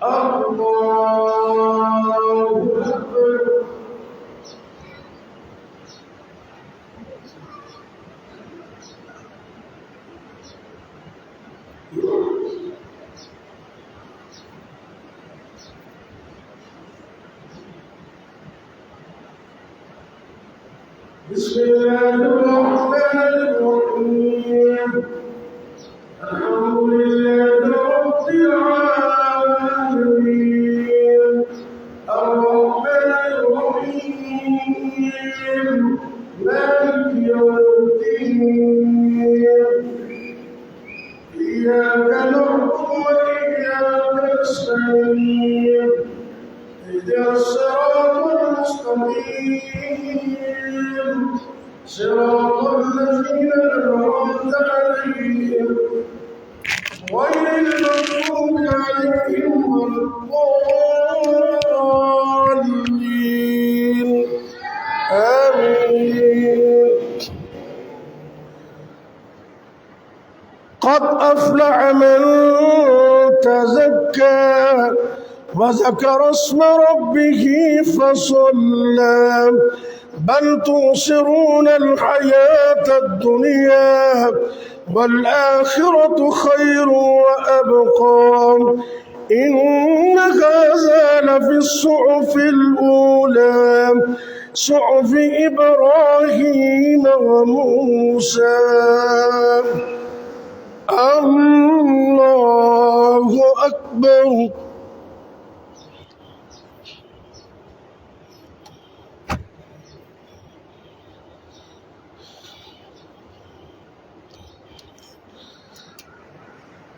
الله أكبر. بسم الله الرحمن الرحيم. الحمد لله رب العالمين الرحمن الرحيم مالك يوم الدين إياك نعبد وإياك نستعين اهدنا الصراط المستقيم صراط الذين أنعمت عليهم غير المغضوب عليهم ولا الضالين آمين. قد أفلح من تزكى وذكر اسم ربه فصلى بل تؤثرون الحياة الدنيا والآخرة خير وأبقى إن هذا لفي الصحف الأولى صحف إبراهيم وموسى. الله أكبر.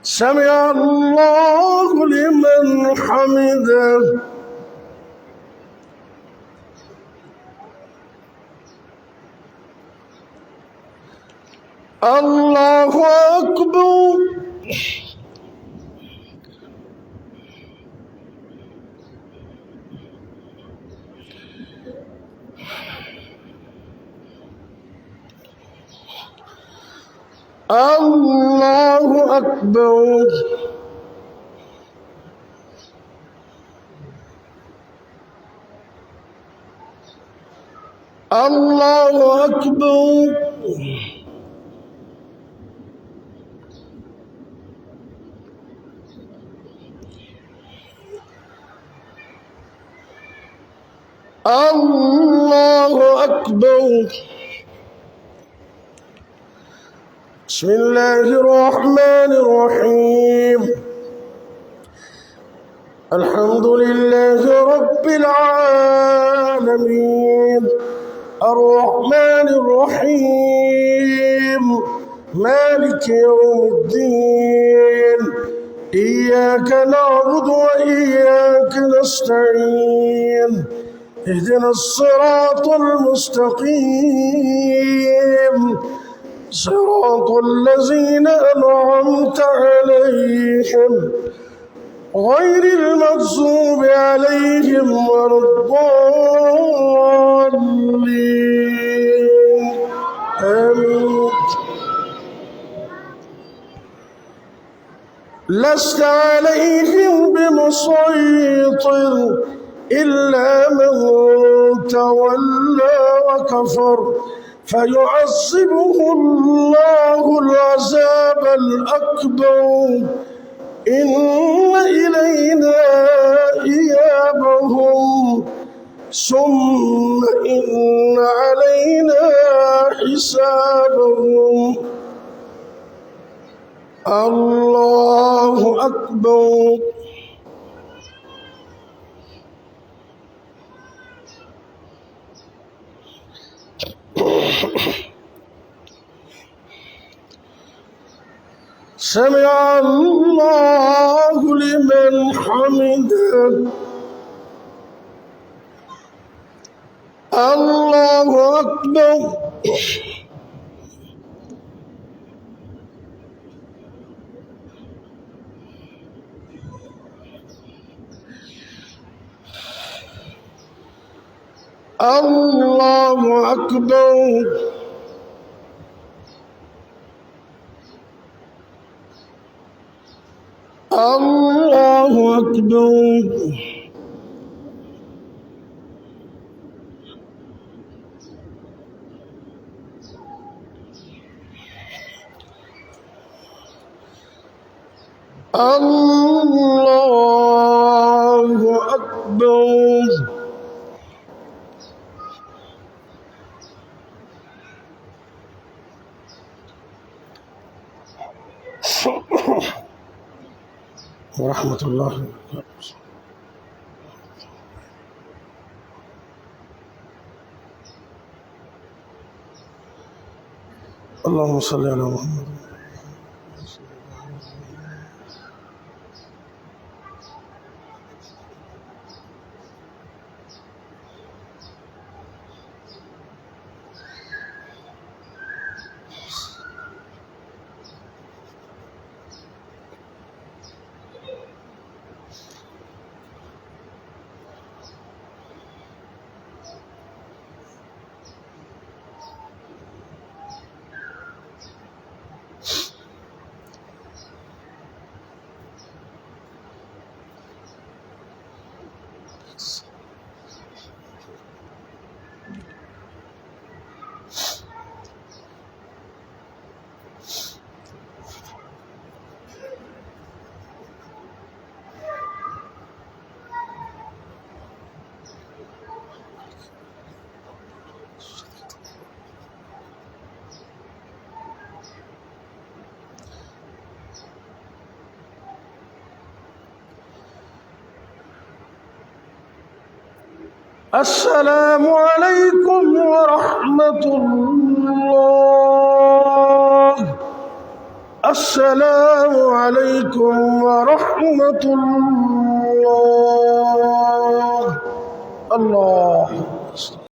سمع الله لمن حمده. الله أكبر. الله أكبر. الله أكبر. الله أكبر. بسم الله الرحمن الرحيم. الحمد لله رب العالمين الرحمن الرحيم مالك يوم الدين إياك نعبد وإياك نستعين اهدنا الصراط المستقيم صراط الذين أنعمت عليهم غير المغضوب عليهم ولا الضالين آمين. لست عليهم بمسيطر إلا من تولى وكفر فيعذبه الله العذاب الأكبر إن إلينا إيابهم ثم إن علينا حسابهم. الله أكبر. سمع الله لمن حمده. الله أكبر. الله أكبر. الله أكبر الله أكبر ورحمة الله وبركاته. اللهم صل على محمد. السلام عليكم ورحمة الله. السلام عليكم ورحمة الله. الله